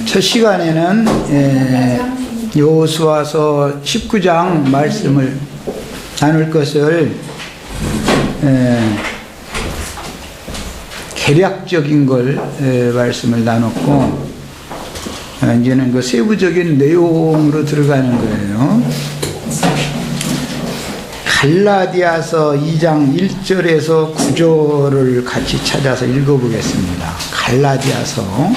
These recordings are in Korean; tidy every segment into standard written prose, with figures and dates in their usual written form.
첫 시간에는 여호수아서 19장 말씀을 나눌 것을 개략적인 걸 말씀을 나눴고, 이제는 그 세부적인 내용으로 들어가는 거예요. 갈라디아서 2장 1절에서 9절을 같이 찾아서 읽어보겠습니다. 갈라디아서.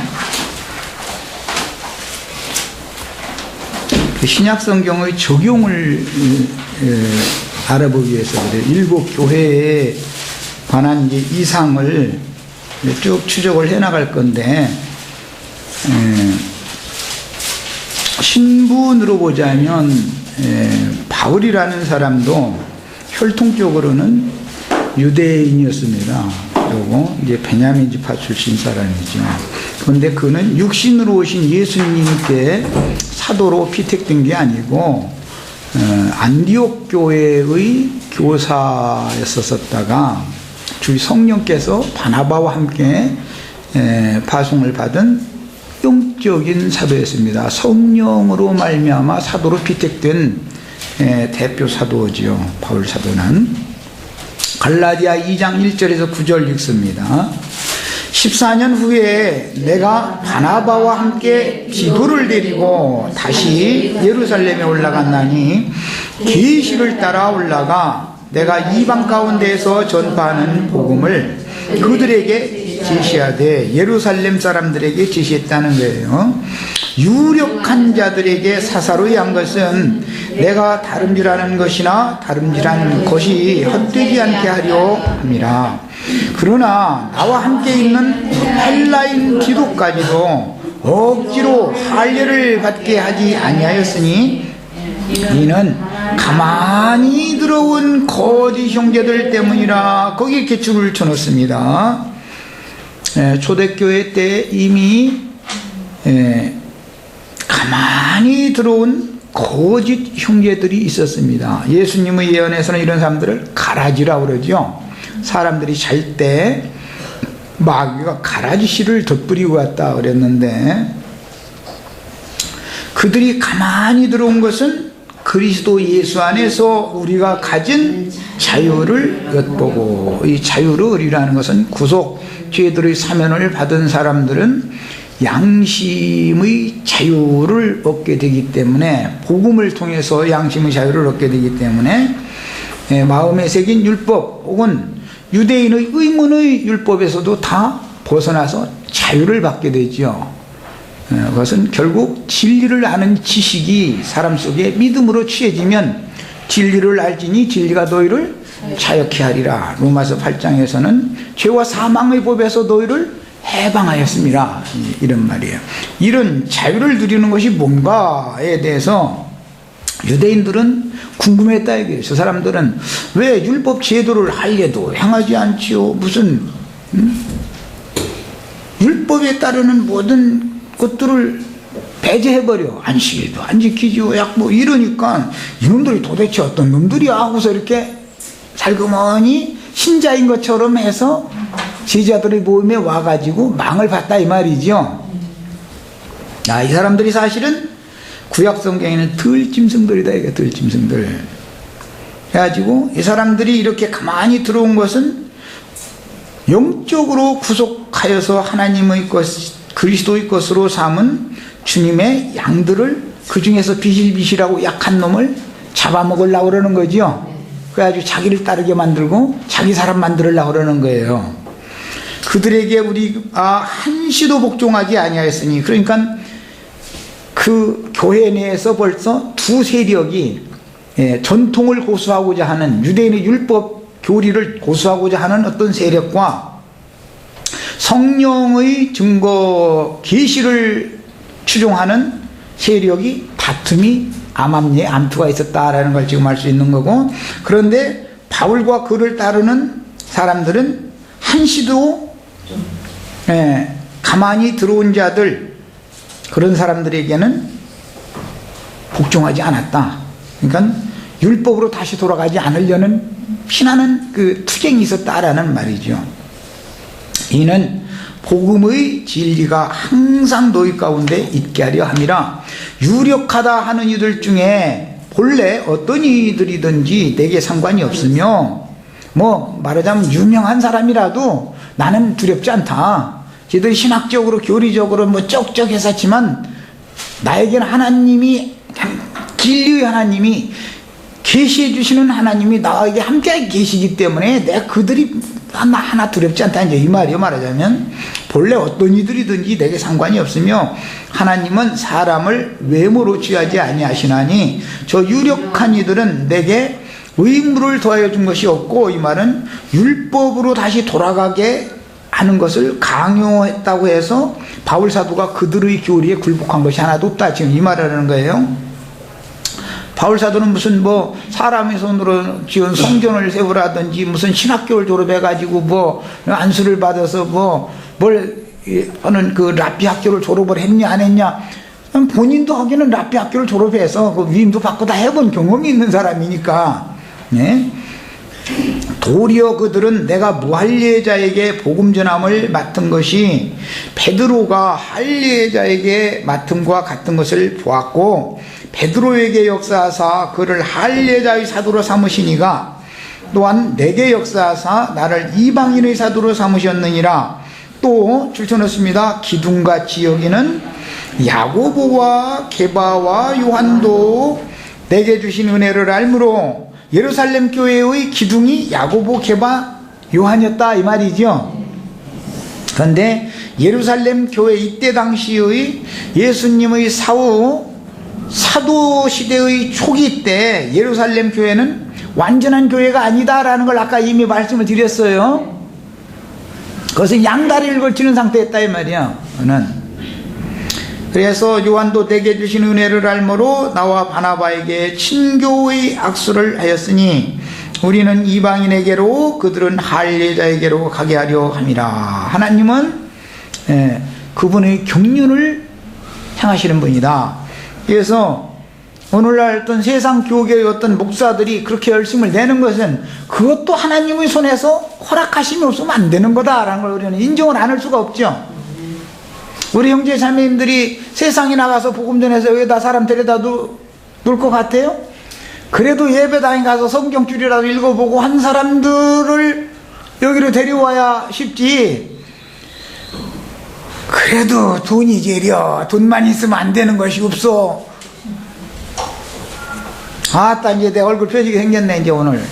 신약 성경의 적용을 알아보기 위해서 그래요. 일곱 교회에 관한 이제 이상을 쭉 추적을 해 나갈 건데, 신분으로 보자면 바울이라는 사람도 혈통적으로는 유대인이었습니다. 그리고 이제 베냐민 지파 출신 사람이죠. 그런데 그는 육신으로 오신 예수님께 사도로 피택된 게 아니고 안디옥 교회의 교사였었다가 주의 성령께서 바나바와 함께 파송을 받은 영적인 사도였습니다. 성령으로 말미암아 사도로 피택된 대표 사도지요. 바울 사도는 갈라디아 2장 1절에서 9절 읽습니다. 14년 후에 내가 바나바와 함께 디도를 데리고 다시 예루살렘에 올라갔나니 계시를 따라 올라가 내가 이방 가운데에서 전파하는 복음을 그들에게 제시하되, 예루살렘 사람들에게 제시했다는 거예요. 유력한 자들에게 사사로이 한 것은 내가 다름질하는 것이나 다름질하는 것이 헛되지 않게 하려 함이라. 그러나 나와 함께 있는 헬라인 디도까지도 억지로 할례를 받게 하지 아니하였으니 이는 가만히 들어온 거짓 형제들 때문이라. 거기에 개출을 쳐놓습니다. 초대교회 때 이미 가만히 들어온 거짓 형제들이 있었습니다. 예수님의 예언에서는 이런 사람들을 가라지라고 그러죠. 사람들이 잘 때 마귀가 가라지 씨를 덧뿌리고 왔다 그랬는데, 그들이 가만히 들어온 것은 그리스도 예수 안에서 우리가 가진 자유를 엿보고, 이 자유를이라는 것은 구속 죄들의 사면을 받은 사람들은 양심의 자유를 얻게 되기 때문에, 복음을 통해서 양심의 자유를 얻게 되기 때문에 마음에 새긴 율법 혹은 유대인의 의문의 율법에서도 다 벗어나서 자유를 받게 되죠. 그것은 결국 진리를 아는 지식이 사람 속에 믿음으로 취해지면 진리를 알지니 진리가 너희를 자유케 하리라. 로마서 8장에서는 죄와 사망의 법에서 너희를 해방하였습니다. 이런 말이에요. 이런 자유를 누리는 것이 뭔가에 대해서 유대인들은 궁금했다 이거예요. 저 사람들은 왜 율법 제도를 할례도 행하지 않지요? 무슨 율법에 따르는 모든 것들을 배제해버려. 안식일도 안 지키지요. 뭐 이러니까 이놈들이 도대체 어떤 놈들이야 하고서 이렇게 살그머니 신자인 것처럼 해서 제자들의 모임에 와가지고 망을 봤다 이 말이죠. 이 사람들이 사실은 구약 성경에는 들짐승들이다 이게, 들짐승들. 그래가지고 이 사람들이 이렇게 가만히 들어온 것은 영적으로 구속하여서 하나님의 것, 그리스도의 것으로 삼은 주님의 양들을 그 중에서 비실비실하고 약한 놈을 잡아먹으려고 그러는 거죠. 그래가지고 자기를 따르게 만들고 자기 사람 만들려고 그러는 거예요. 그들에게 우리가 한시도 복종하지 아니하였으니, 그러니까 그 교회 내에서 벌써 두 세력이 전통을 고수하고자 하는, 유대인의 율법 교리를 고수하고자 하는 어떤 세력과 성령의 증거 계시를 추종하는 세력이 다툼이 암암리에 암투가 있었다라는 걸 지금 알 수 있는 거고, 그런데 바울과 그를 따르는 사람들은 한시도 가만히 들어온 자들, 그런 사람들에게는 복종하지 않았다. 그러니까 율법으로 다시 돌아가지 않으려는 피나는 그 투쟁이 있었다라는 말이죠. 이는 복음의 진리가 항상 너희 가운데 있게 하려 함이라. 유력하다 하는 이들 중에 본래 어떤 이들이든지 내게 상관이 없으며, 뭐 말하자면 유명한 사람이라도 나는 두렵지 않다. 쟤들 신학적으로 교리적으로 뭐 쩍쩍했었지만 나에게는 하나님이, 진리의 하나님이, 계시해 주시는 하나님이 나에게 함께 계시기 때문에 내가 그들이 하나 두렵지 않다, 이제 이 말이요. 말하자면 본래 어떤 이들이든지 내게 상관이 없으며 하나님은 사람을 외모로 취하지 아니하시나니 저 유력한 이들은 내게 의무를 더하여 준 것이 없고, 이 말은 율법으로 다시 돌아가게 하는 것을 강요했다고 해서 바울 사도가 그들의 교리에 굴복한 것이 하나도 없다, 지금 이 말을 하는 거예요. 바울 사도는 무슨 뭐 사람의 손으로 지은 성전을 세우라든지 무슨 신학교를 졸업해가지고 뭐 안수를 받아서 뭐 뭘 하는 그 랍비 학교를 졸업을 했냐 안 했냐, 본인도 하기는 랍비 학교를 졸업해서 그 위임도 받고 다 해본 경험이 있는 사람이니까. 네? 도리어 그들은 내가 무할례자에게 복음 전함을 맡은 것이 베드로가 할례자에게 맡음과 같은 것을 보았고, 베드로에게 역사하사 그를 할례자의 사도로 삼으시니가 또한 내게 역사하사 나를 이방인의 사도로 삼으셨느니라. 또 줄쳐놓습니다. 기둥같이 여기는 야고보와 게바와 요한도 내게 주신 은혜를 알므로, 예루살렘 교회의 기둥이 야고보, 게바, 요한이었다, 이 말이죠. 그런데 예루살렘 교회 이때 당시의 예수님의 사도 시대의 초기 때 예루살렘 교회는 완전한 교회가 아니다라는 걸 아까 이미 말씀을 드렸어요. 그것은 양다리를 걸치는 상태였다, 이 말이야. 그래서 요한도 내게 주신 은혜를 알므로 나와 바나바에게 친교의 악수를 하였으니 우리는 이방인에게로 그들은 할례자에게로 가게 하려 함이라. 하나님은 그분의 경륜을 향하시는 분이다. 그래서 오늘날 어떤 세상 교계의 어떤 목사들이 그렇게 열심을 내는 것은 그것도 하나님의 손에서 허락하심이 없으면 안 되는 거다라는 걸 우리는 인정을 안 할 수가 없죠. 우리 형제 자매님들이 세상에 나가서 복음 전해서 여기다 사람 데려다 놓을 것 같아요? 그래도 예배당에 가서 성경줄이라도 읽어보고 한 사람들을 여기로 데려와야 쉽지. 그래도 돈이 제려, 돈만 있으면 안 되는 것이 없어. 아따, 이제 내 얼굴 펴지게 생겼네 이제 오늘.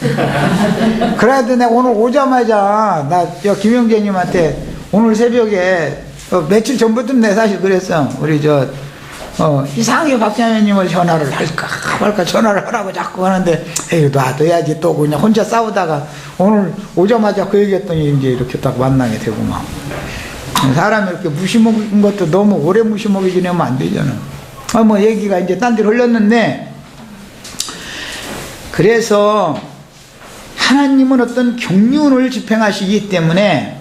그래도 내가 오늘 오자마자 나 김영재님한테 오늘 새벽에 며칠 전부터 내 사실 그랬어. 우리 이상하게 박자매님을 전화를 할까 말까 전화를 하라고 자꾸 하는데, 에이 놔둬야지. 또 그냥 혼자 싸우다가 오늘 오자마자 그 얘기했더니 이제 이렇게 딱 만나게 되고 막. 사람이 이렇게 무시먹은 것도 너무 오래 무시먹이 지내면 안 되잖아. 뭐 얘기가 이제 딴 데로 흘렀는데, 그래서 하나님은 어떤 경륜을 집행하시기 때문에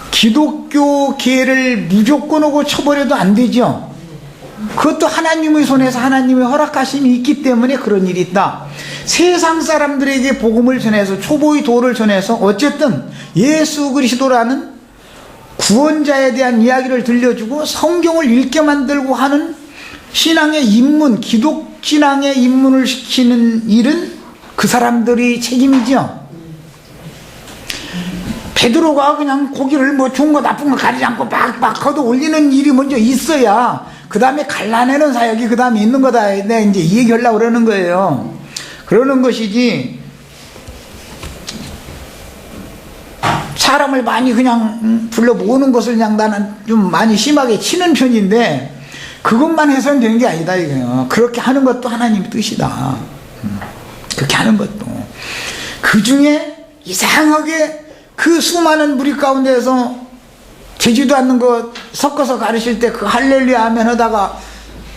기독교계를 무조건 오고 쳐버려도 안 되죠. 그것도 하나님의 손에서 하나님의 허락하심이 있기 때문에 그런 일이 있다. 세상 사람들에게 복음을 전해서 초보의 도를 전해서 어쨌든 예수 그리스도라는 구원자에 대한 이야기를 들려주고 성경을 읽게 만들고 하는 신앙의 입문, 기독 신앙의 입문을 시키는 일은 그 사람들이 책임이죠. 베드로가 그냥 고기를 뭐 좋은 거 나쁜 거 가리지 않고 막 걷어 올리는 일이 먼저 있어야 그 다음에 갈라내는 사역이 그 다음에 있는 거다. 내가 이제 이 얘기하려고 그러는 거예요. 그러는 것이지, 사람을 많이 그냥 불러 모으는 것을 그냥 나는 좀 많이 심하게 치는 편인데, 그것만 해서는 되는 게 아니다 이거예요. 그렇게 하는 것도 하나님의 뜻이다. 그렇게 하는 것도. 그 중에 이상하게 그 수많은 무리 가운데에서 되지도 않는 거 섞어서 가르칠 때 그 할렐루야 아멘 하다가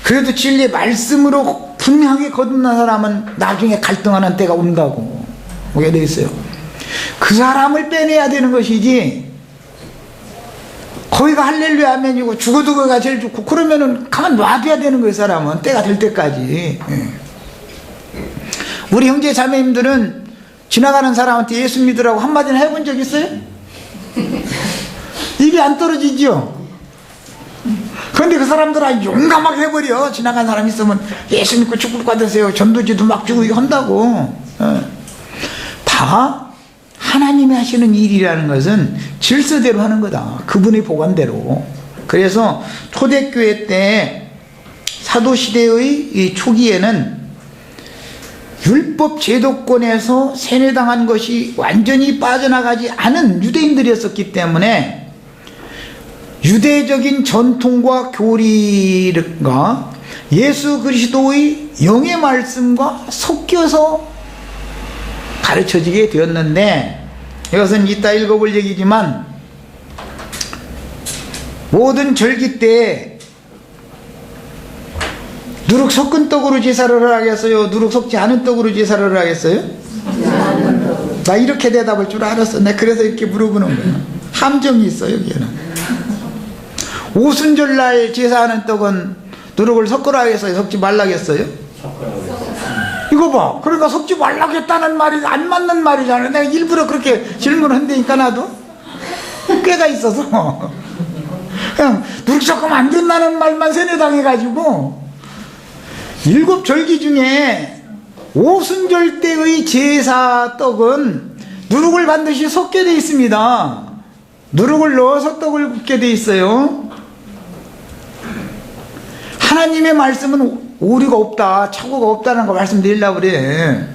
그래도 진리의 말씀으로 분명하게 거듭난 사람은 나중에 갈등하는 때가 온다고 오게 돼 있어요. 그 사람을 빼내야 되는 것이지, 거기가 할렐루야 아멘이고 죽어도 거기가 제일 좋고 그러면은 가만 놔둬야 되는 거예요. 사람은 때가 될 때까지. 우리 형제 자매님들은 지나가는 사람한테 예수 믿으라고 한마디나 해본 적 있어요? 이게 입이 안 떨어지죠. 그런데 그 사람들은 용감하게 해버려. 지나간 사람 있으면 예수 믿고 축복 받으세요, 전도지도 막 주고 이거 한다고. 다 하나님이 하시는 일이라는 것은 질서대로 하는 거다. 그분의 보관대로. 그래서 초대교회 때 사도시대의 이 초기에는 율법 제도권에서 세뇌당한 것이 완전히 빠져나가지 않은 유대인들이었기 때문에 유대적인 전통과 교리가 예수 그리스도의 영의 말씀과 섞여서 가르쳐지게 되었는데, 이것은 이따 읽어볼 얘기지만 모든 절기 때 누룩 섞은 떡으로 제사를 하겠어요? 누룩 섞지 않은 떡으로 제사를 하겠어요? 나 이렇게 대답할 줄 알았어. 내가 그래서 이렇게 물어보는 거야. 함정이 있어 여기에는. 오순절날 제사하는 떡은 누룩을 섞으라 하겠어요? 섞지 말라 하겠어요? 이거 봐. 그러니까 섞지 말라겠다는 말이 안 맞는 말이잖아. 내가 일부러 그렇게 질문을 한다니까. 나도 꾀가 있어서 그냥 누룩 섞으면 안 된다는 말만 세뇌당해가지고, 일곱 절기 중에 오순절 때의 제사 떡은 누룩을 반드시 섞게 돼 있습니다. 누룩을 넣어서 떡을 굽게 돼 있어요. 하나님의 말씀은 오류가 없다, 착오가 없다는 거 말씀드리려고 그래.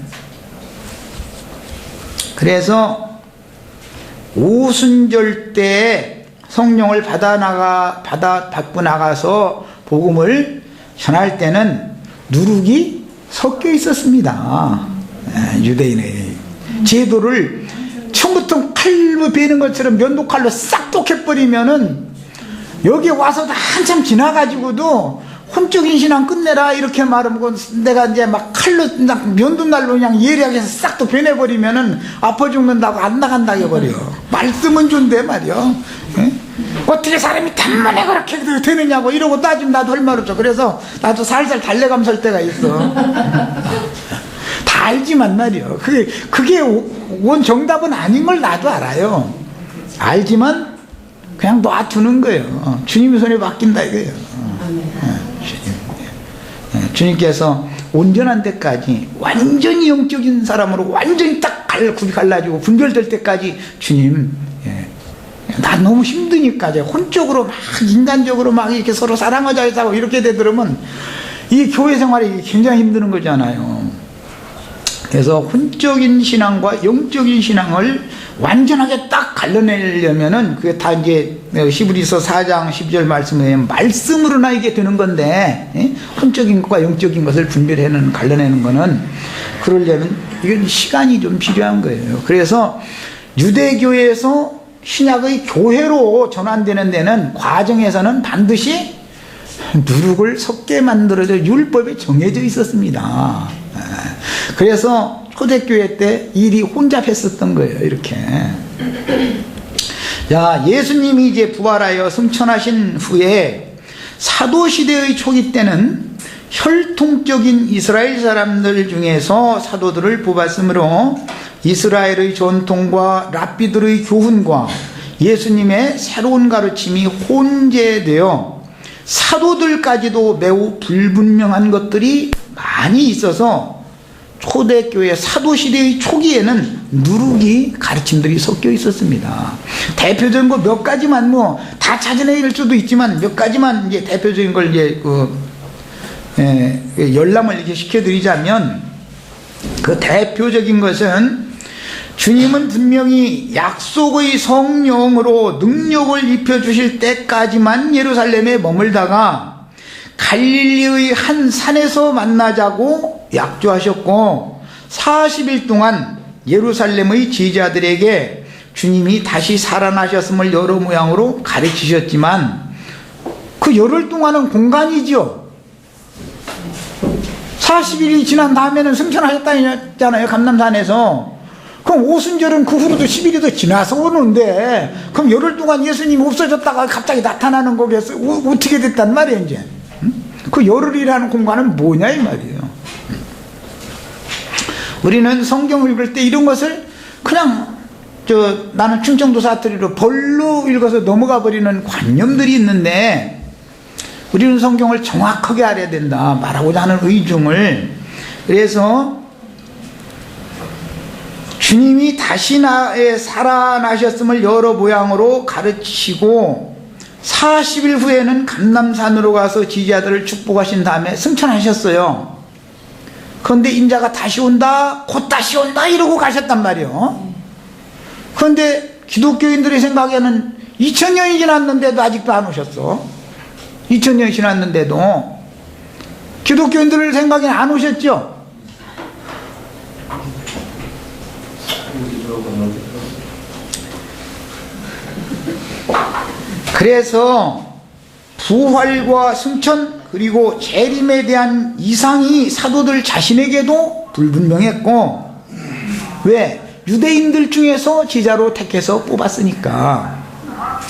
그래서 오순절 때 성령을 받고 나가서 복음을 전할 때는 누룩이 섞여 있었습니다. 유대인의 제도를 처음부터 칼로 베는 것처럼 면도칼로 싹 똑해버리면은 여기 와서도 한참 지나가지고도 혼적인 신앙 끝내라 이렇게 말하면, 내가 이제 막 칼로 면도날로 그냥 예리하게 싹 또 변해버리면은 아파 죽는다고 안 나간다 해버려. 말씀은 준대 말이야. 어떻게 사람이 단번에 그렇게 되느냐고 이러고 따지면 나도 할 말 없죠. 그래서 나도 살살 달래감 설 때가 있어. 다 알지만 말이야. 그게 원 정답은 아닌 걸 나도 알아요. 알지만 그냥 놔두는 거예요. 주님의 손에 맡긴다 이거예요. 주님께서 온전한 데까지 완전히 영적인 사람으로 완전히 딱 갈라지고 분별될 때까지 주님, 나 너무 힘드니까 이제 혼적으로 막 인간적으로 막 이렇게 서로 사랑하자 해서 이렇게 되더라면 이 교회 생활이 굉장히 힘드는 거잖아요. 그래서 혼적인 신앙과 영적인 신앙을 완전하게 딱 갈라내려면은 그게 다 이제 히브리서 4장 12절 말씀에 말씀으로나 이게 되는 건데, 혼적인 것과 영적인 것을 분별해내는, 갈라내는 거는, 그러려면 이건 시간이 좀 필요한 거예요. 그래서 유대교회에서 신약의 교회로 전환되는 데는 과정에서는 반드시 누룩을 섞게 만들어져 율법에 정해져 있었습니다. 그래서 초대교회 때 일이 혼잡했었던 거예요. 이렇게. 자, 예수님이 이제 부활하여 승천하신 후에 사도시대의 초기 때는 혈통적인 이스라엘 사람들 중에서 사도들을 뽑았으므로 이스라엘의 전통과 랍비들의 교훈과 예수님의 새로운 가르침이 혼재되어 사도들까지도 매우 불분명한 것들이 많이 있어서 초대교회 사도시대의 초기에는 누룩이 가르침들이 섞여 있었습니다. 대표적인 거 몇 가지만 뭐 다 찾아낼 수도 있지만 몇 가지만 이제 대표적인 걸 이제 열람을 이렇게 시켜드리자면, 그 대표적인 것은 주님은 분명히 약속의 성령으로 능력을 입혀주실 때까지만 예루살렘에 머물다가 갈릴리의 한 산에서 만나자고 약조하셨고 40일 동안 예루살렘의 제자들에게 주님이 다시 살아나셨음을 여러 모양으로 가르치셨지만 그 열흘 동안은 공간이죠. 40일이 지난 다음에는 승천하셨다잖아요, 감람산에서. 그럼 오순절은 그 후로도 10일이 더 지나서 오는데, 그럼 열흘 동안 예수님이 없어졌다가 갑자기 나타나는 거겠어? 어떻게 됐단 말이에요, 이제. 그 열흘이라는 공간은 뭐냐 이 말이에요. 우리는 성경을 읽을 때 이런 것을 그냥 나는 충청도 사투리로 벌로 그대로 읽어서 넘어가 버리는 관념들이 있는데 우리는 성경을 정확하게 알아야 된다. 말하고자 하는 의중을. 그래서 주님이 다시 살아나셨음을 여러 모양으로 가르치고 40일 후에는 감람산으로 가서 지지자들을 축복하신 다음에 승천하셨어요. 그런데 인자가 다시 온다, 곧 다시 온다 이러고 가셨단 말이에요. 그런데 기독교인들의 생각에는 2000년이 지났는데도 아직도 안 오셨어. 2000년이 지났는데도 기독교인들 생각에는 안 오셨죠. 그래서 부활과 승천 그리고 재림에 대한 이상이 사도들 자신에게도 불분명했고, 왜? 유대인들 중에서 제자로 택해서 뽑았으니까.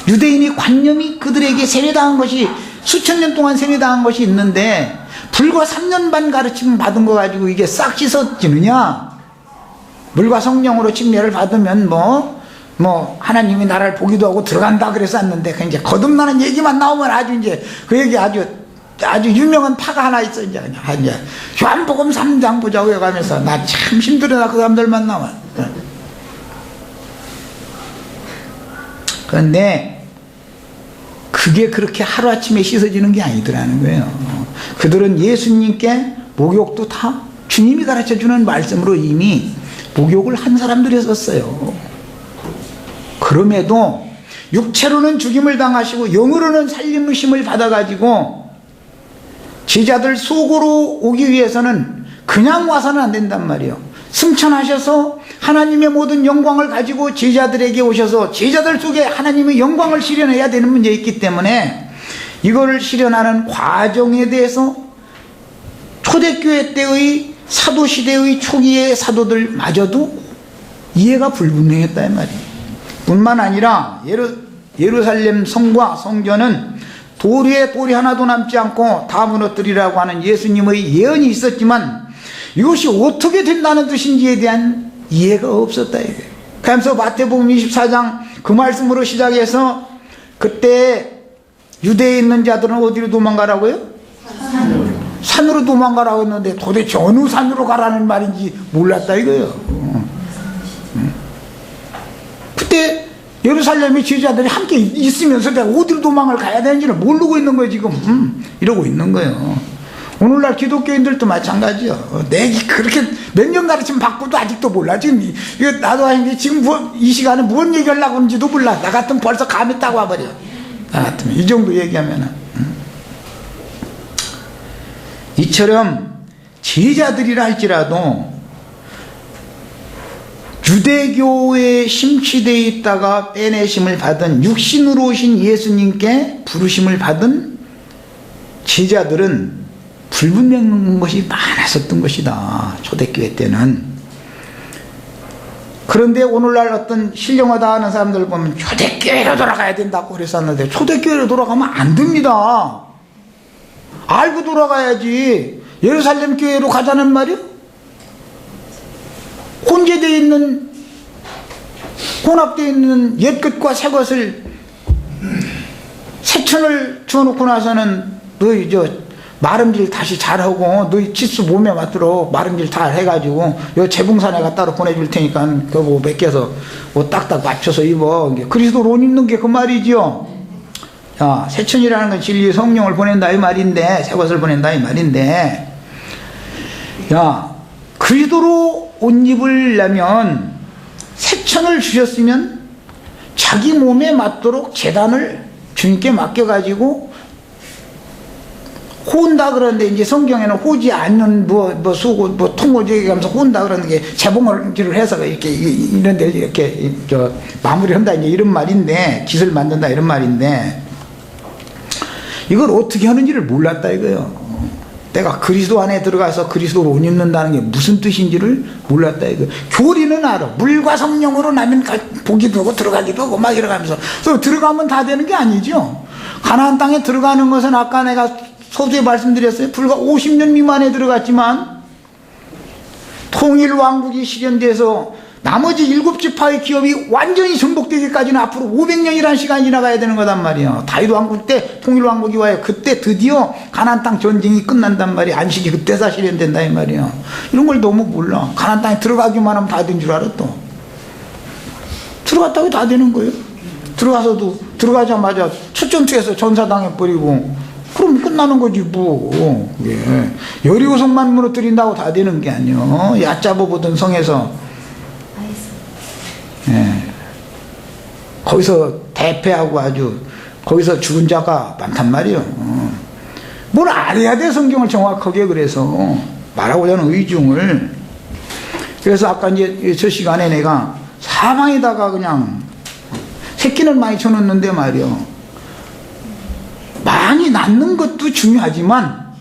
유대인이 관념이 그들에게 세뇌당한 것이, 수천 년 동안 세뇌당한 것이 있는데 불과 3년 반 가르침 받은 거 가지고 이게 싹 씻어지느냐? 물과 성령으로 침례를 받으면 하나님이 나라를 보기도 하고 들어간다 그랬었는데, 그 이제 거듭나는 얘기만 나오면 아주 이제 그 얘기 아주 유명한 파가 하나 있어. 이제 요한복음 3장 보자고 해가면서 나 참 힘들어. 그 사람들만 나와. 그런데 그게 그렇게 하루아침에 씻어지는 게 아니더라는 거예요. 그들은 예수님께 목욕도 다 주님이 가르쳐주는 말씀으로 이미 목욕을 한 사람들이었어요. 그럼에도 육체로는 죽임을 당하시고 영으로는 살림으심을 받아가지고 제자들 속으로 오기 위해서는 그냥 와서는 안 된단 말이에요. 승천하셔서 하나님의 모든 영광을 가지고 제자들에게 오셔서 제자들 속에 하나님의 영광을 실현해야 되는 문제가 있기 때문에 이거를 실현하는 과정에 대해서 초대교회 때의 사도시대의 초기의 사도들마저도 이해가 불분명했다 이 말이에요. 뿐만 아니라 예루살렘 성과 성전은 돌 위에 돌이 하나도 남지 않고 다 무너뜨리라고 하는 예수님의 예언이 있었지만 이것이 어떻게 된다는 뜻인지에 대한 이해가 없었다 이거예요. 그래서 마태복음 24장 그 말씀으로 시작해서 그때 유대에 있는 자들은 어디로 도망가라고요? 산으로 도망가라고 했는데 도대체 어느 산으로 가라는 말인지 몰랐다 이거예요. 그때 예루살렘의 제자들이 함께 있으면서 내가 어디로 도망을 가야 되는지를 모르고 있는 거예요 지금. 이러고 있는 거예요. 오늘날 기독교인들도 마찬가지요. 내가 그렇게 몇 년 가르침 받고도 아직도 몰라. 지금 이거 나도 지금 이 시간에 무슨 얘기하려고 하는지도 몰라. 나 같으면 벌써 감이 딱 와버려. 나 같으면 이 정도 얘기하면은. 이처럼 제자들이라 할지라도 유대교에 심취되어 있다가 빼내심을 받은 육신으로 오신 예수님께 부르심을 받은 제자들은 불분명한 것이 많았었던 것이다. 초대교회 때는. 그런데 오늘날 어떤 신령하다 하는 사람들 보면 초대교회로 돌아가야 된다고 그랬었는데 초대교회로 돌아가면 안 됩니다. 알고 돌아가야지. 예루살렘 교회로 가자는 말이요? 혼재되어 있는, 혼합되어 있는 옛것과 새것을 새천을 주워놓고 나서는 너희 마름질 다시 잘하고 너희 치수 몸에 맞도록 마름질 잘 해가지고 요 재봉산에가 따로 보내줄 테니까 그거 몇 개서 옷 딱딱 맞춰서 입어. 그리스도로 옷 입는 게 그 말이지요. 야, 새천이라는 건 진리의 성령을 보낸다 이 말인데, 새것을 보낸다 이 말인데, 야, 그리스도로 옷 입으려면 새천을 주셨으면 자기 몸에 맞도록 제단을 주님께 맡겨가지고 호온다 그러는데, 이제 성경에는 호지 않는 수고 통호지 얘기하면서 호온다 그러는 게 재봉을 해서 이렇게 이런데 이렇게 마무리한다 이제 이런 말인데, 깃을 만든다 이런 말인데, 이걸 어떻게 하는지를 몰랐다 이거예요. 내가 그리스도 안에 들어가서 그리스도로 옷 입는다는 게 무슨 뜻인지를 몰랐다 이거. 교리는 알아. 물과 성령으로 나면 보기도 하고 들어가기도 하고 막 이러면서. 또 들어가면 다 되는 게 아니죠. 가나안 땅에 들어가는 것은 아까 내가 서두에 말씀드렸어요. 불과 50년 미만에 들어갔지만 통일 왕국이 실현돼서 나머지 7지파의 기업이 완전히 정복되기까지는 앞으로 500년이라는 시간이 지나가야 되는 거단 말이에요. 다윗 왕국 때 통일왕국이 와요. 그때 드디어 가나안 땅 전쟁이 끝난단 말이에요. 안식이 그때서 실현된다 이 말이에요. 이런 걸 너무 몰라. 가나안 땅에 들어가기만 하면 다 된 줄 알아. 또 들어갔다고 다 되는 거예요. 들어가서도 들어가자마자 첫 전투에서 전사당해버리고 그럼 끝나는 거지 뭐. 예. 여리고성만 무너뜨린다고 다 되는 게 아니요. 얕잡아 보던 성에서 예. 거기서 대패하고 아주 거기서 죽은 자가 많단 말이에요. 뭘 알아야 돼 성경을 정확하게. 그래서 말하고자 하는 의중을. 그래서 아까 이제 저 시간에 내가 사방에다가 그냥 새끼는 많이 쳐놓는데 말이요, 많이 낳는 것도 중요하지만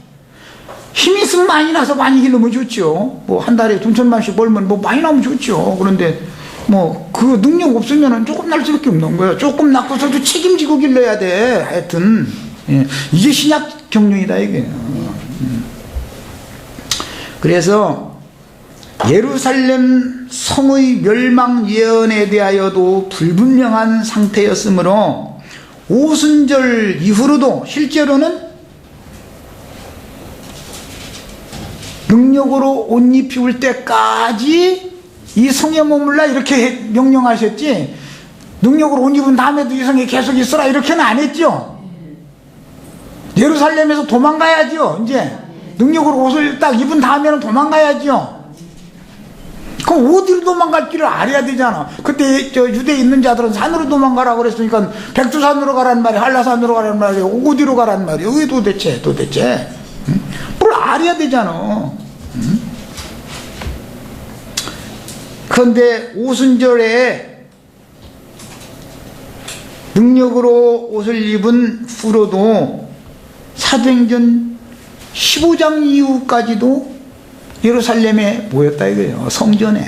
힘이 있으면 많이 나서 많이 기르면 좋죠. 뭐 한 달에 돈 1,000만씩 벌면 뭐 많이 나면 좋죠. 그런데 뭐 그 능력 없으면 조금 날 수밖에 없는 거예요. 조금 낳고서도 책임지고 길러야 돼. 하여튼 예. 이게 신약 경륜이다 이게. 그래서 예루살렘 성의 멸망 예언에 대하여도 불분명한 상태였으므로 오순절 이후로도 실제로는 능력으로 옷 입힐 때까지 이 성에 머물라 이렇게 명령하셨지, 능력으로 옷 입은 다음에도 이 성에 계속 있어라 이렇게는 안 했죠. 예루살렘에서 도망가야죠. 이제 능력으로 옷을 딱 입은 다음에는 도망가야죠. 그럼 어디로 도망갈 길을 알아야 되잖아. 그때 저 유대에 있는 자들은 산으로 도망가라고 그랬으니까 백두산으로 가란 말이야, 한라산으로 가란 말이야, 어디로 가란 말이야. 왜 도대체 응? 뭘 알아야 되잖아. 응? 그런데 오순절에 능력으로 옷을 입은 후로도 사도행전 15장 이후까지도 예루살렘에 모였다 이거예요. 성전에.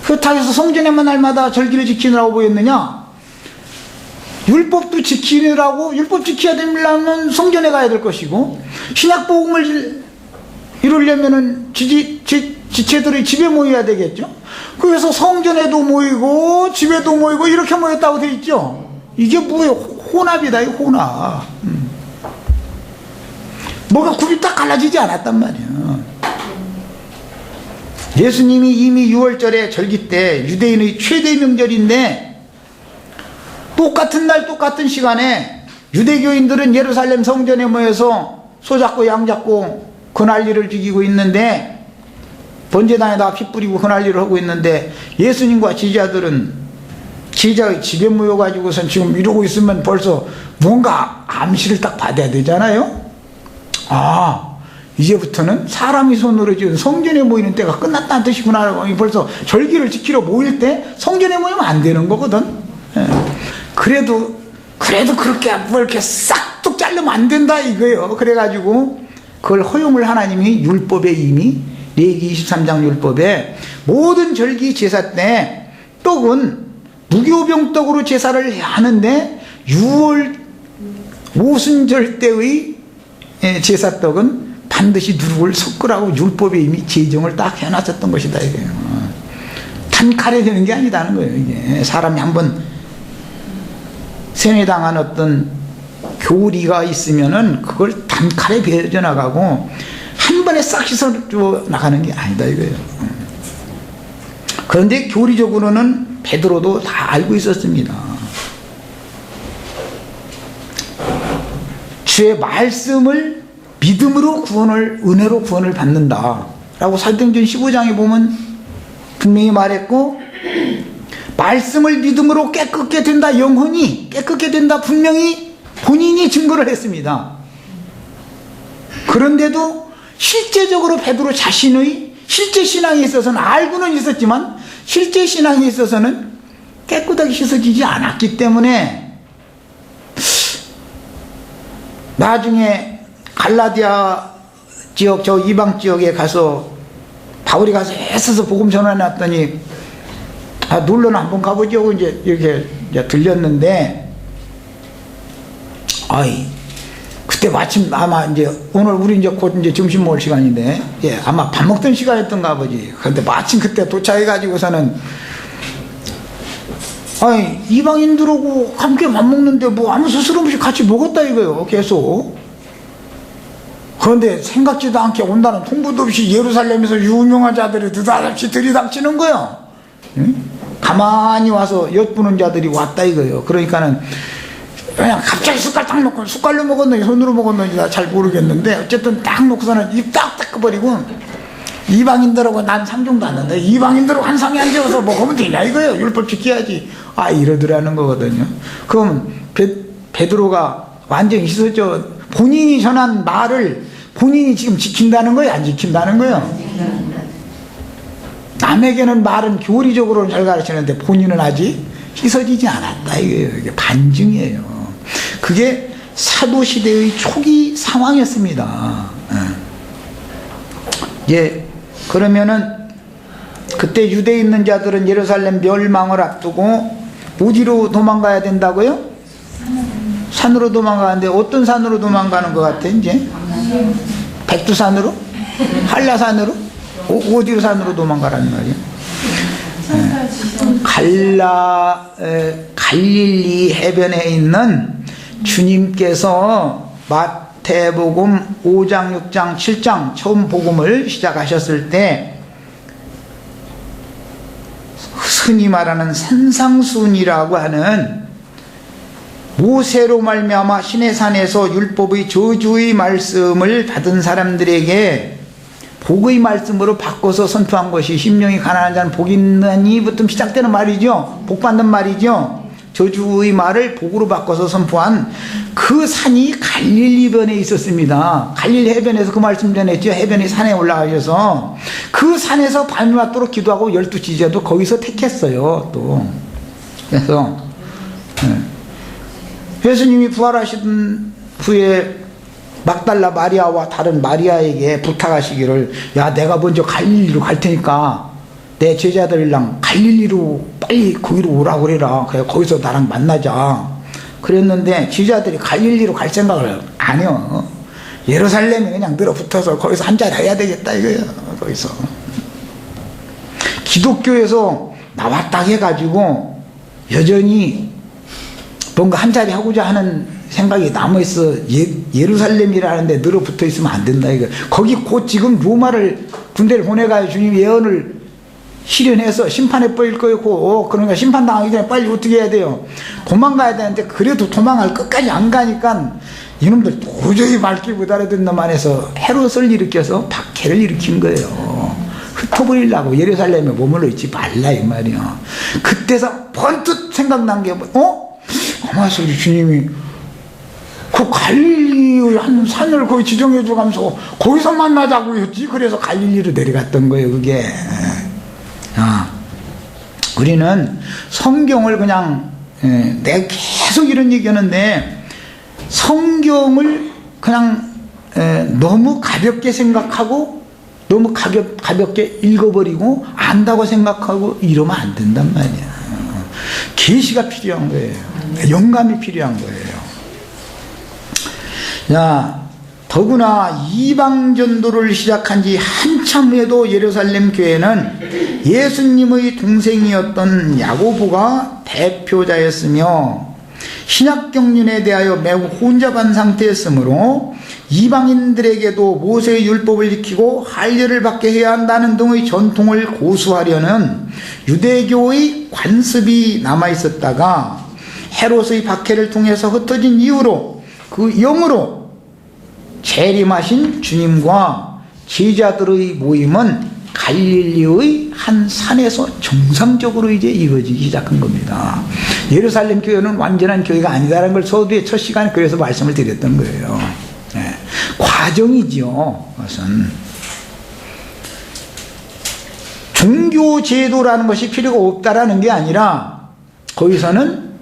그렇다고 해서 성전에만 날마다 절기를 지키느라고 모였느냐? 율법도 지키느라고, 율법 지켜야 되려면 성전에 가야 될 것이고, 신약 복음을 이루려면은 지체들이 집에 모여야 되겠죠. 그래서 성전에도 모이고 집에도 모이고 이렇게 모였다고 돼 있죠. 이게 뭐예요? 혼합이다, 이 혼합. 뭐가 굽이 딱 갈라지지 않았단 말이에요. 예수님이 이미 6월절에 절기 때 유대인의 최대 명절인데 똑같은 날 똑같은 시간에 유대교인들은 예루살렘 성전에 모여서 소잡고 양잡고 그 난리를 즐기고 있는데, 번제단에다가 피 뿌리고 그 난리를 하고 있는데, 예수님과 제자들은 제자의 집에 모여가지고선 지금 이러고 있으면 벌써 뭔가 암시를 딱 받아야 되잖아요. 아, 이제부터는 사람이 손으로 지은 성전에 모이는 때가 끝났다는 뜻이구나. 벌써 절기를 지키러 모일 때 성전에 모이면 안 되는 거거든. 예. 그래도 그렇게 뭐 이렇게 싹둑 자르면 안 된다 이거예요. 그래가지고 그걸 허용을 하나님이 율법에 이미 레위기 23장 율법에 모든 절기 제사 때 떡은 무교병떡으로 제사를 하는데 6월 오순절 때의 제사떡은 반드시 누룩을 섞으라고 율법에 이미 제정을 딱 해놨었던 것이다 이거예요. 단칼에 되는 게 아니다는 거예요. 이게 사람이 한번 세뇌당한 어떤 교리가 있으면은 그걸 단칼에 배져나가고 한 번에 싹 씻어 나가는 게 아니다 이거예요. 그런데 교리적으로는 베드로도 다 알고 있었습니다. 주의 말씀을 믿음으로 은혜로 구원을 받는다 라고 사도행전 15장에 보면 분명히 말했고, 말씀을 믿음으로 깨끗게 된다, 영혼이 깨끗게 된다 분명히 본인이 증거를 했습니다. 그런데도 실제적으로 베드로 자신의 실제 신앙에 있어서는 알고는 있었지만 실제 신앙에 있어서는 깨끗하게 씻어지지 않았기 때문에 나중에 갈라디아 지역, 저 이방 지역에 가서 바울이 가서 애써서 복음 전해놨더니 놀러는 한번 가보죠. 이제 이렇게 들렸는데, 그때 마침 아마 이제 오늘 우리 이제 곧 이제 점심 먹을 시간인데, 예, 아마 밥 먹던 시간이었던가 아버지. 근데 마침 그때 도착해가지고서는, 아니, 이방인들하고 함께 밥 먹는데 뭐 아무 스스럼 없이 같이 먹었다 이거요, 계속. 그런데 생각지도 않게 온다는 통보도 없이 예루살렘에서 유명한 자들이 느닷없이 들이닥치는 거야. 응? 가만히 와서 엿보는 자들이 왔다 이거예요. 그러니까는 그냥 갑자기 숟갈 딱 놓고, 숟갈로 먹었는지 손으로 먹었는지 나 잘 모르겠는데 어쨌든 딱 놓고서는 입 딱 닦아버리고, 이방인들하고 난 상종도 안 한다. 이방인들하고 한 상에 앉아서 먹으면 되냐 이거예요. 율법 지켜야지. 아, 이러더라는 거거든요. 그럼 베드로가 완전히 씻어져. 본인이 전한 말을 본인이 지금 지킨다는 거예요, 안 지킨다는 거예요? 남에게는 말은 교리적으로는 잘 가르치는데 본인은 아직 씻어지지 않았다 이거예요. 이게 반증이에요. 그게 사도시대의 초기 상황이었습니다. 예, 그러면은 그때 유대에 있는 자들은 예루살렘 멸망을 앞두고 어디로 도망가야 된다고요? 산으로 도망가는데 어떤 산으로 도망가는 것 같아 이제? 백두산으로? 한라산으로? 어디로 산으로 도망가라는 말이에요? 갈릴리 해변에 있는 주님께서 마태복음 5장, 6장, 7장 처음 복음을 시작하셨을 때 흔히 말하는 산상순이라고 하는 모세로 말미암아 시내산에서 율법의 저주의 말씀을 받은 사람들에게 복의 말씀으로 바꿔서 선포한 것이 심령이 가난한 자는 복이 있나니부터 시작되는 말이죠. 복 받는 말이죠. 저주의 말을 복으로 바꿔서 선포한 그 산이 갈릴리 해변에 있었습니다. 갈릴리 해변에서 그 말씀 전했죠. 해변이 산에 올라가셔서 그 산에서 밤이 맞도록 기도하고 12지자도 거기서 택했어요. 또 그래서 예수님이 부활하신 후에 막달라 마리아와 다른 마리아에게 부탁하시기를, 야, 내가 먼저 갈릴리로 갈 테니까 내 제자들이랑 갈릴리로 빨리 거기로 오라고 그래라. 그래 거기서 나랑 만나자. 그랬는데 제자들이 갈릴리로 갈 생각을 안 해요. 예루살렘에 그냥 늘어붙어서 거기서 한잔 해야 되겠다 이거예요. 거기서 기독교에서 나왔다 해가지고 여전히 뭔가 한자리 하고자 하는 생각이 남아있어. 예루살렘이라는데 늘어붙어 있으면 안 된다 이거. 거기 곧 지금 로마를 군대를 보내가지고 주님 예언을 실현해서 심판에 빠질 거였고, 그러니까 심판당하기 전에 빨리 어떻게 해야 돼요? 도망가야 되는데 그래도 도망을 끝까지 안 가니까 이놈들 도저히 말귀 못 알아듣는 놈 안에서 헤롯을 일으켜서 박해를 일으킨 거예요. 흩어버리려고 예루살렘에 머물러 있지 말라 이 말이야. 그때서 번뜩 생각난 게 아마 우리 주님이 그 갈릴리 한 산을 거기 지정해 줘가면서 거기서 만나자고 했지. 그래서 갈릴리로 내려갔던 거예요 그게. 우리는 성경을 그냥 내가 계속 이런 얘기하는데 성경을 그냥 너무 가볍게 생각하고 너무 가볍게 읽어버리고 안다고 생각하고 이러면 안 된단 말이야. 계시가 필요한 거예요. 영감이 필요한 거예요. 자, 더구나 이방 전도를 시작한 지 한참 후에도 예루살렘 교회는 예수님의 동생이었던 야고보가 대표자였으며 신약 경륜에 대하여 매우 혼잡한 상태였으므로 이방인들에게도 모세의 율법을 지키고 할례를 받게 해야 한다는 등의 전통을 고수하려는 유대교의 관습이 남아있었다가 헤롯의 박해를 통해서 흩어진 이후로 그 영으로 재림하신 주님과 제자들의 모임은 갈릴리의 한 산에서 정상적으로 이제 이루어지기 시작한 겁니다. 예루살렘 교회는 완전한 교회가 아니다라는 걸 서두에 첫 시간에 그래서 말씀을 드렸던 거예요. 네. 과정이죠. 그것은 종교 제도라는 것이 필요가 없다라는 게 아니라 거기서는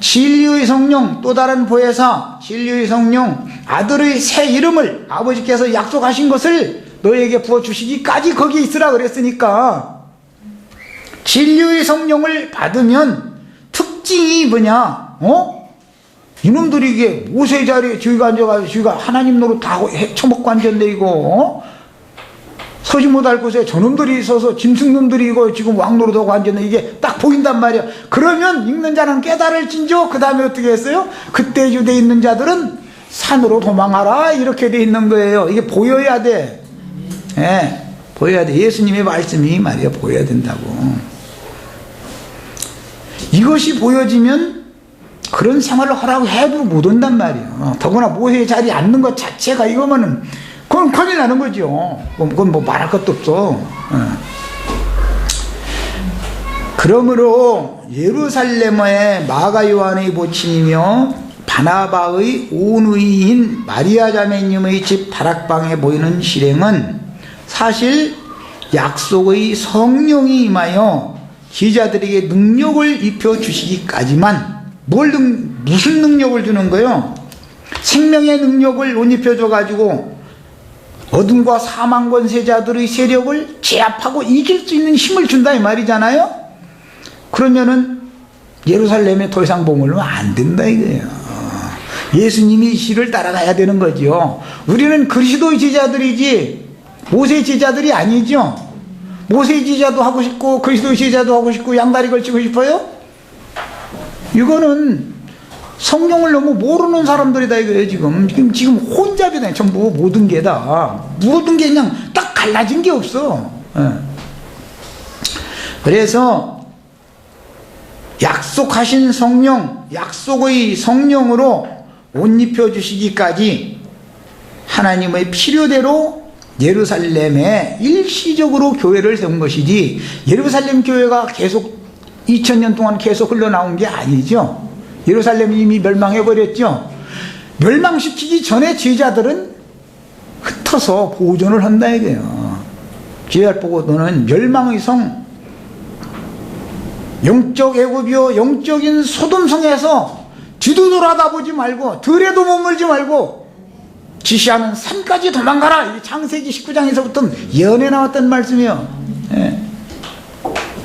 진리의 성령, 또 다른 보혜사, 진리의 성령, 아들의 새 이름을 아버지께서 약속하신 것을 너에게 부어주시기까지 거기 있으라 그랬으니까 진리의 성령을 받으면 특징이 뭐냐? 이놈들이 이게 모세 자리에 저희가 앉아가지고 저희가 하나님 노릇 다 처먹고 앉았네 이거 서지 못할 곳에 저놈들이 서서 짐승놈들이 이거 지금 왕노릇하고 앉았네 이게 딱 보인단 말이야. 그러면 읽는 자는 깨달을진저 그 다음에 어떻게 했어요? 그때 유대에 있는 자들은 산으로 도망하라 이렇게 돼 있는 거예요. 이게 보여야 돼. 예, 보여야 돼. 예수님의 말씀이 말이야 보여야 된다고. 이것이 보여지면 그런 생활을 하라고 해도 못 온단 말이에요. 더구나 모세의 자리에 앉는 것 자체가 이거면은 그건 큰일 나는 거죠. 그건 뭐 말할 것도 없어. 그러므로 예루살렘의 마가 요한의 모친이며 바나바의 온의인 마리아 자매님의 집 다락방에 보이는 실행은 사실 약속의 성령이 임하여 기자들에게 능력을 입혀주시기까지만 무슨 능력을 주는 거예요? 생명의 능력을 못 입혀줘가지고 어둠과 사망 권세자들의 세력을 제압하고 이길 수 있는 힘을 준다 이 말이잖아요. 그러면은 예루살렘에 더 이상 머물면 안 된다 이거예요. 예수님이 시를 따라가야 되는 거죠. 우리는 그리스도의 제자들이지 모세의 제자들이 아니죠. 모세의 제자도 하고 싶고 그리스도의 제자도 하고 싶고 양다리 걸치고 싶어요? 이거는 성령을 너무 모르는 사람들이다 이거예요. 지금 혼잡이다. 전부 모든 게 다. 모든 게 그냥 딱 갈라진 게 없어. 그래서 약속하신 성령, 약속의 성령으로 옷 입혀주시기까지 하나님의 필요대로 예루살렘에 일시적으로 교회를 세운 것이지 예루살렘 교회가 계속 2000년 동안 계속 흘러나온 게 아니죠. 예루살렘이 이미 멸망해버렸죠. 멸망시키기 전에 제자들은 흩어서 보존을 한다 이거예요. 제자를 보고 너는 멸망의 성, 영적 애굽이요 영적인 소돔성에서 뒤도 돌아다보지 말고 들에도 머물지 말고 지시하는 산까지 도망가라. 이 창세기 19장에서부터 예언에 나왔던 말씀이요. 예.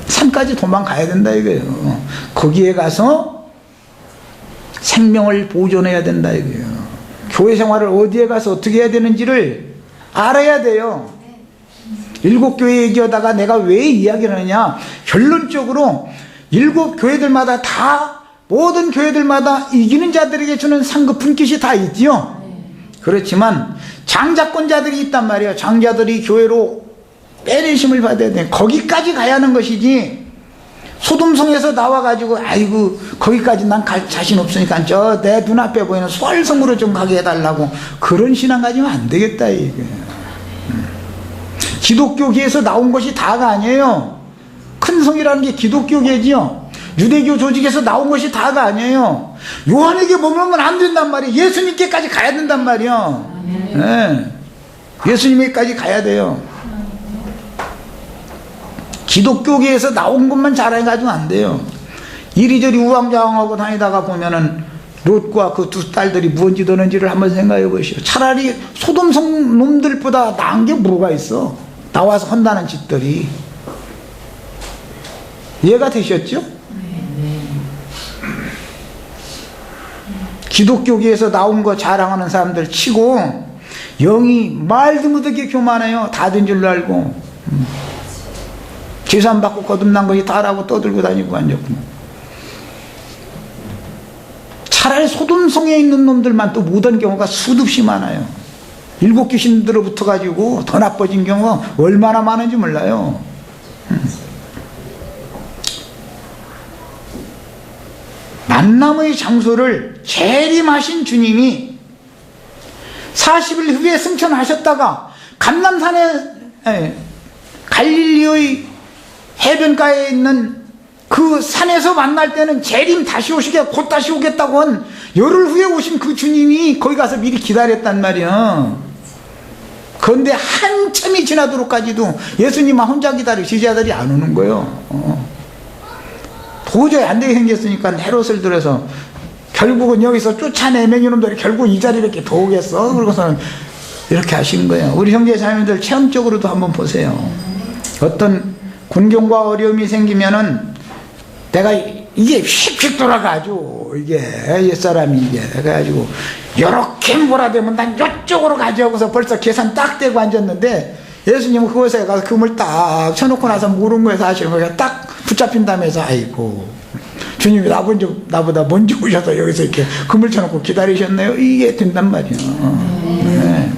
산까지 도망가야 된다 이거예요. 거기에 가서 생명을 보존해야 된다 이거예요. 교회 생활을 어디에 가서 어떻게 해야 되는지를 알아야 돼요. 7교회 얘기하다가 내가 왜 이야기를 하느냐, 결론적으로 7교회들마다 다 모든 교회들마다 이기는 자들에게 주는 상급 분깃이 다 있지요. 그렇지만 장자권자들이 있단 말이에요. 장자들이 교회로 빼내심을 받아야 돼. 거기까지 가야 하는 것이지 소돔성에서 나와가지고 아이고 거기까지 난 갈 자신 없으니까 저 내 눈앞에 보이는 소알성으로 좀 가게 해달라고 그런 신앙 가지면 안 되겠다 이게. 기독교계에서 나온 것이 다가 아니에요. 큰 성이라는 게 기독교계지요. 유대교 조직에서 나온 것이 다가 아니에요. 요한에게 머물면 안 된단 말이에요. 예수님께까지 가야 된단 말이에요. 네. 예수님께까지 가야 돼요. 기독교계에서 나온 것만 자랑해가지고 안 돼요. 이리저리 우왕좌왕하고 다니다가 보면은 롯과 그 두 딸들이 무언지 되는지를 한번 생각해 보시오. 차라리 소돔성 놈들보다 나은 게 뭐가 있어. 나와서 한다는 짓들이. 이해가 되셨죠? 기독교계에서 나온 거 자랑하는 사람들 치고 영이 말도 못하게 교만해요. 다 된 줄로 알고. 계산받고 거듭난 것이 다라고 떠들고 다니고 앉았고. 차라리 소돔성에 있는 놈들만 또 못한 경우가 수없이 많아요. 7 귀신들로 붙어가지고 더 나빠진 경우가 얼마나 많은지 몰라요. 만남의 장소를 재림하신 주님이 40일 후에 승천하셨다가 감람산에 갈릴리의 해변가에 있는 그 산에서 만날 때는 재림 다시 오시게 곧 다시 오겠다고 한 열흘 후에 오신 그 주님이 거기 가서 미리 기다렸단 말이야. 그런데 한참이 지나도록까지도 예수님만 혼자 기다리고 제자들이 안 오는 거예요. 도저히 안 되게 생겼으니까 헤롯을 들여서 결국은 여기서 쫓아내면 이놈들이 결국 이 자리를 이렇게 도우겠어. 그러고서는 이렇게 하신 거예요. 우리 형제 자매들 체험적으로도 한번 보세요. 어떤 군경과 어려움이 생기면은 내가 이게 휙휙 돌아가죠. 이게 옛사람이 이게 그래가지고 이렇게 몰아대면 난 이쪽으로 가지 하고서 벌써 계산 딱 되고 앉았는데 예수님은 그곳에 가서 금을 딱 쳐놓고 나서 물은 하시는 거예요. 딱 붙잡힌다면서 아이고 주님이 나보다 먼저 오셔서 여기서 이렇게 금을 쳐놓고 기다리셨네요. 이게 된단 말이에요. 네.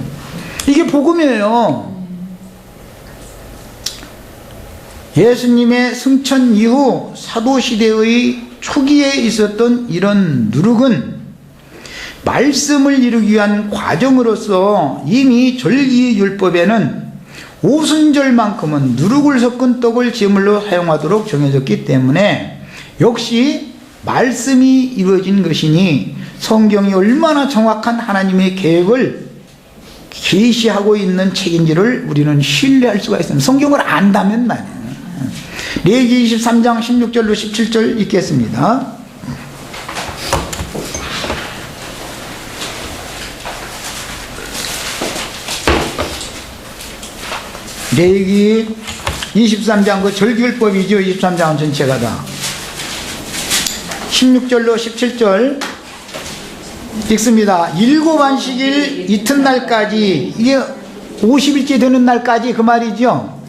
이게 복음이에요. 예수님의 승천 이후 사도시대의 초기에 있었던 이런 누룩은 말씀을 이루기 위한 과정으로서 이미 절기의 율법에는 오순절만큼은 누룩을 섞은 떡을 제물로 사용하도록 정해졌기 때문에 역시 말씀이 이루어진 것이니 성경이 얼마나 정확한 하나님의 계획을 계시하고 있는 책인지를 우리는 신뢰할 수가 있습니다. 성경을 안다면 말이에요. 레위기 23장 16절로 17절 읽겠습니다. 레위기 23장 그 절기율법이죠. 23장은 전체가 다 16절로 17절 읽습니다. 일곱 안식일 이튿날까지, 이게 50일째 되는 날까지 그 말이죠.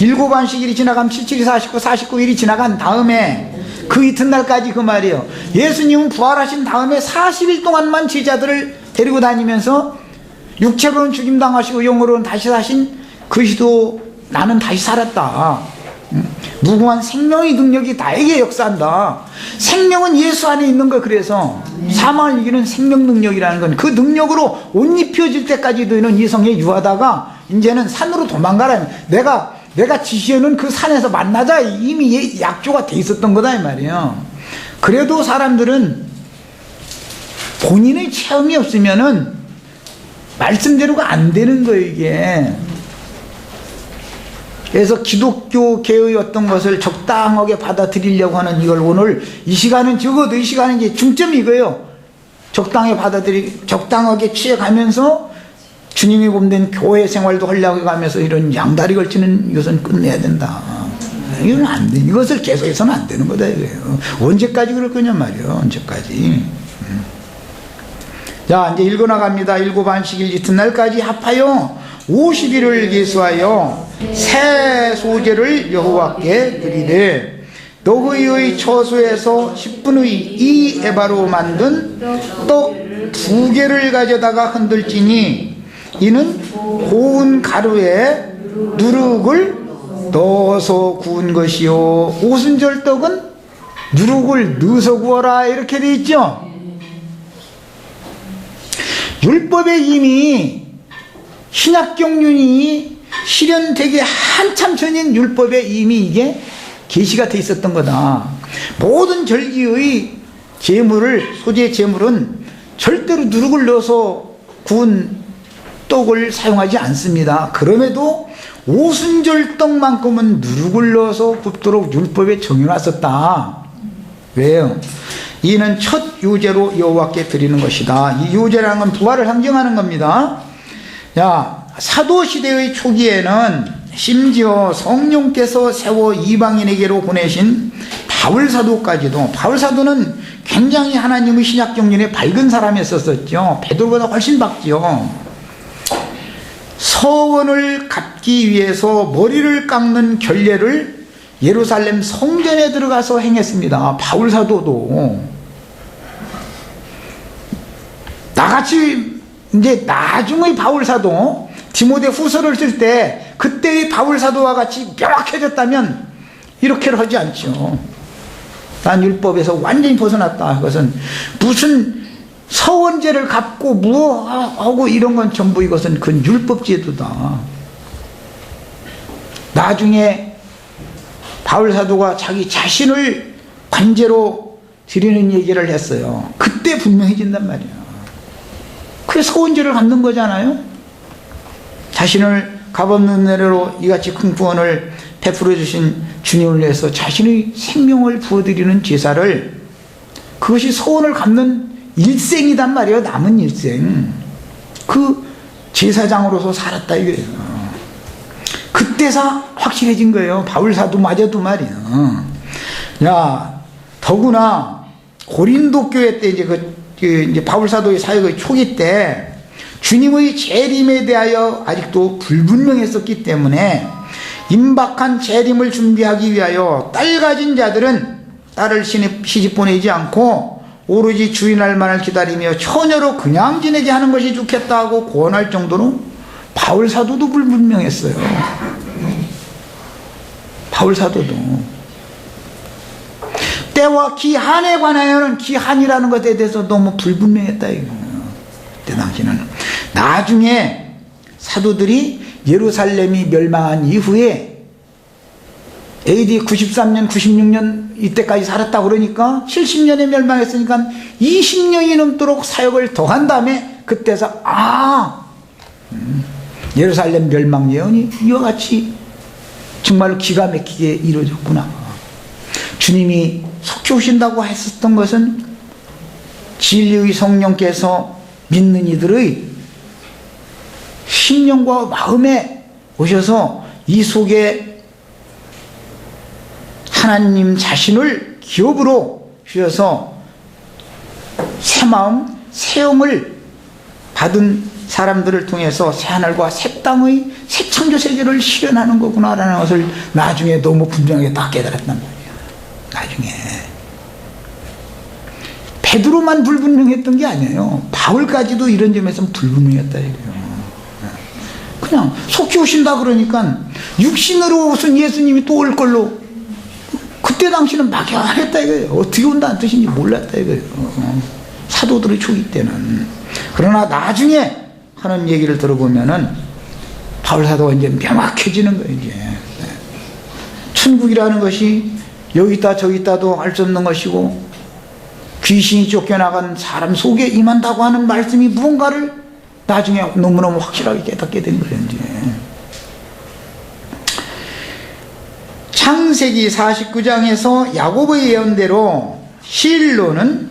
일곱 안식일이 지나가면 77이 49, 49일이 지나간 다음에 그 이튿날까지 그 말이에요. 예수님은 부활하신 다음에 40일 동안만 제자들을 데리고 다니면서 육체로는 죽임당하시고 영으로는 다시 사신 그리스도 나는 다시 살았다. 무궁한 생명의 능력이 나에게 역사한다. 생명은 예수 안에 있는 거. 그래서 사망을 이기는 생명 능력이라는 건 그 능력으로 옷 입혀질 때까지 되는 이성에 유하다가 이제는 산으로 도망가라. 내가 지시에는 그 산에서 만나자 이미 약조가 돼 있었던 거다 이 말이에요. 그래도 사람들은 본인의 체험이 없으면은 말씀대로가 안 되는 거예요 이게. 그래서 기독교계의 어떤 것을 적당하게 받아들이려고 하는 이걸 오늘 이 시간은 적어도 이 시간은 이제 중점이 이거예요. 적당하게 취해가면서 주님이 봄된 교회 생활도 하려고 가면서 이런 양다리 걸치는 이것은 끝내야 된다. 이건 안 돼. 이것을 계속해서는 안 되는 거다 이거예요. 언제까지 그럴 거냐 말이에요. 언제까지. 자, 이제 읽어나갑니다. 일곱 안식일 이튿날까지 합하여 50일을 계수하여 새 소제를 여호와께 드리되 너희의 처소에서 10분의 2 에바로 만든 떡 2개를 가져다가 흔들지니 이는 고운 가루에 누룩을 넣어서 구운 것이요. 오순절 떡은 누룩을 넣어서 구워라 이렇게 돼 있죠. 율법에 이미 신약경륜이 실현되기 한참 전인 율법에 이미 이게 계시가 돼 있었던 거다. 모든 절기의 소재 제물은 절대로 누룩을 넣어서 구운 떡을 사용하지 않습니다. 그럼에도 오순절 떡만큼은 누룩을 넣어서 굽도록 율법에 정해놨었다. 왜요? 이는 첫 유제로 여호와께 드리는 것이다. 이 유제라는 건 부활을 상징하는 겁니다. 자, 사도시대의 초기에는 심지어 성령께서 세워 이방인에게로 보내신 바울사도까지도, 바울사도는 굉장히 하나님의 신약경륜에 밝은 사람이었었죠. 베드로보다 훨씬 밝죠. 서원을 갚기 위해서 머리를 깎는 결례를 예루살렘 성전에 들어가서 행했습니다. 바울사도도. 나같이 이제 나중의 바울사도, 디모데 후서를 쓸 때 그때의 바울사도와 같이 명확해졌다면 이렇게를 하지 않죠. 난 율법에서 완전히 벗어났다. 그것은 무슨 서원제를 갚고 무하고 이런 건 전부 이것은 그 율법제도다. 나중에 바울사도가 자기 자신을 관제로 드리는 얘기를 했어요. 그때 분명해진단 말이에요. 그게 서원제를 갚는 거잖아요. 자신을 값없는 은혜로 이같이 큰 구원을 베풀어 주신 주님을 위해서 자신의 생명을 부어드리는 제사를, 그것이 서원을 갚는 일생이단 말이에요. 남은 일생. 그 제사장으로서 살았다 이거예요. 그때서 확실해진 거예요. 바울사도마저도 말이에요. 야, 더구나 고린도 교회 때 이제 바울 사도의 사역의 초기 때 주님의 재림에 대하여 아직도 불분명했었기 때문에 임박한 재림을 준비하기 위하여 딸 가진 자들은 딸을 시집 보내지 않고 오로지 주인할 만을 기다리며 처녀로 그냥 지내게 하는 것이 좋겠다고 권할 정도로 바울 사도도 불분명했어요. 바울 사도도 때와 기한에 관하여는 기한이라는 것에 대해서 너무 불분명했다 이거. 그때 당시는 나중에 사도들이 예루살렘이 멸망한 이후에 AD 93년 96년 이때까지 살았다 그러니까 70년에 멸망했으니까 20년이 넘도록 사역을 더 한 다음에 그때서 예루살렘 멸망 예언이 이와 같이 정말로 기가 막히게 이루어졌구나. 주님이 속히 오신다고 했었던 것은 진리의 성령께서 믿는 이들의 심령과 마음에 오셔서 이 속에 하나님 자신을 기업으로 주셔서 새 마음, 새 영을 받은 사람들을 통해서 새하늘과 새 땅의 새 창조 세계를 실현하는 거구나라는 것을 나중에 너무 분명하게 딱 깨달았단 말이에요. 나중에 베드로만 불분명했던 게 아니에요. 바울까지도 이런 점에서 불분명했다 이거예요. 그냥 속히 오신다 그러니까 육신으로 오신 예수님이 또 올 걸로 그때 당시는 막연했다 이거예요. 어떻게 온다는 뜻인지 몰랐다 이거예요. 사도들의 초기 때는. 그러나 나중에 하는 얘기를 들어보면은 바울 사도가 이제 명확해지는 거예요. 이제 천국이라는 것이 여기 있다 저기 있다도 알 수 없는 것이고 귀신이 쫓겨나간 사람 속에 임한다고 하는 말씀이 무언가를 나중에 너무너무 확실하게 깨닫게 된 거예요. 이제 창세기 49장에서 야곱의 예언대로 실로는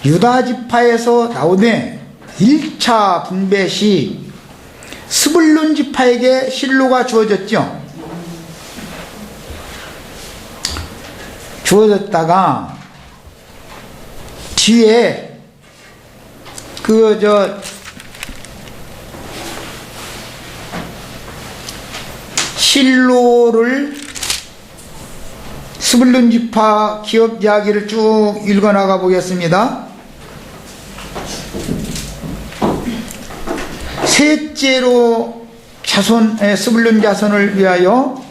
유다 지파에서 나오되 1차 분배 시 스불론 지파에게 실로가 주어졌죠. 주어졌다가 뒤에 실로를 스불론 지파 기업 이야기를 쭉 읽어나가 보겠습니다. 셋째로 스불론 자손을 위하여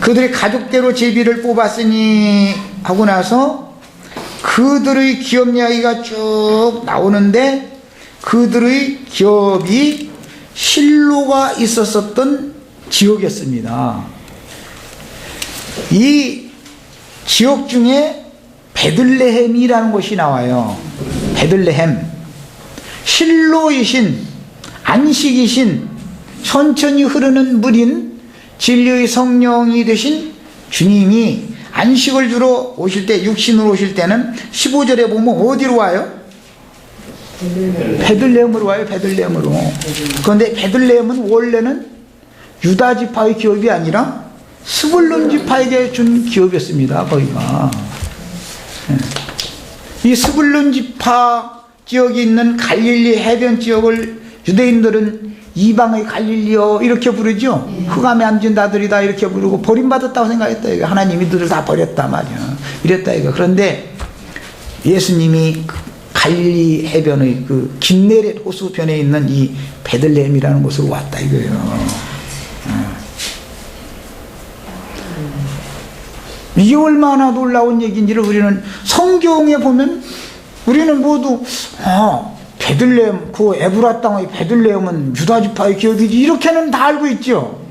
그들의 가족대로 제비를 뽑았으니 하고 나서 그들의 기업 이야기가 쭉 나오는데 그들의 기업이 실로가 있었던 지역이었습니다. 이 지역 중에 베들레헴이라는 곳이 나와요. 베들레헴. 실로이신 안식이신 천천히 흐르는 물인 진리의 성령이 되신 주님이 안식을 주러 오실 때 육신으로 오실 때는 15절에 보면 어디로 와요? 베들레헴으로 와요. 베들레헴으로. 그런데 베들레헴은 원래는 유다 지파의 기업이 아니라 스불론 지파에게 준 기업이었습니다. 거기가. 이 스불론 지파 지역이 있는 갈릴리 해변 지역을 유대인들은 이방의 갈릴리요 이렇게 부르죠. 흑암에 앉은 자들이다 이렇게 부르고 버림받았다고 생각했다 이거. 하나님이 이들을 다 버렸다 말이야. 이랬다 이거. 그런데 예수님이 갈릴리 해변의 그 긴네렛 호수편에 있는 이 베들레헴이라는 곳으로 왔다 이거예요. 이게 얼마나 놀라운 얘기인지를 우리는 성경에 보면 우리는 모두 베들레헴, 그 에브라 땅의 베들레헴은 유다 지파의 기업이지 이렇게는 다 알고 있죠.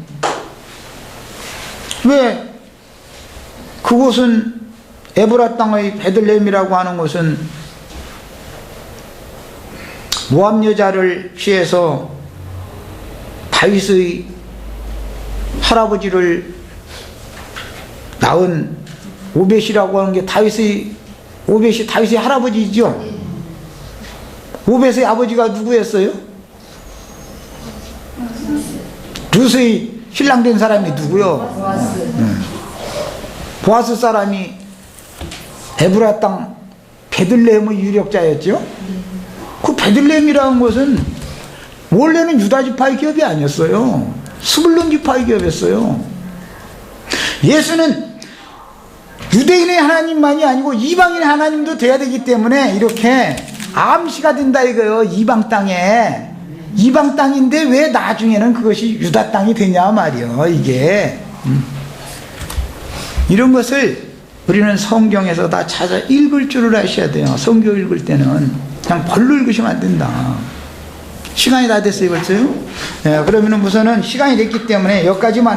왜 그곳은 에브라 땅의 베들레헴이라고 하는 곳은 모압 여자를 취해서 다윗의 할아버지를 낳은 오벳이라고 하는 게 오벳이 다윗의 할아버지죠. 오벳의 아버지가 누구였어요? 룻의 신랑 된 사람이 누구요? 보아스 사람이 에브라 땅 베들레헴의 유력자였죠. 그 베들레헴이라는 것은 원래는 유다 지파의 기업이 아니었어요. 스불론 지파의 기업이었어요. 예수는 유대인의 하나님만이 아니고 이방인의 하나님도 돼야 되기 때문에 이렇게 암시가 된다 이거예요. 이방 땅에. 이방 땅인데 왜 나중에는 그것이 유다 땅이 되냐 말이요. 이게 이런 것을 우리는 성경에서 다 찾아 읽을 줄을 아셔야 돼요. 성경 읽을 때는 그냥 벌로 읽으시면 안 된다. 시간이 다 됐어요 벌써요? 그러면은 우선은 시간이 됐기 때문에 여기까지만 하고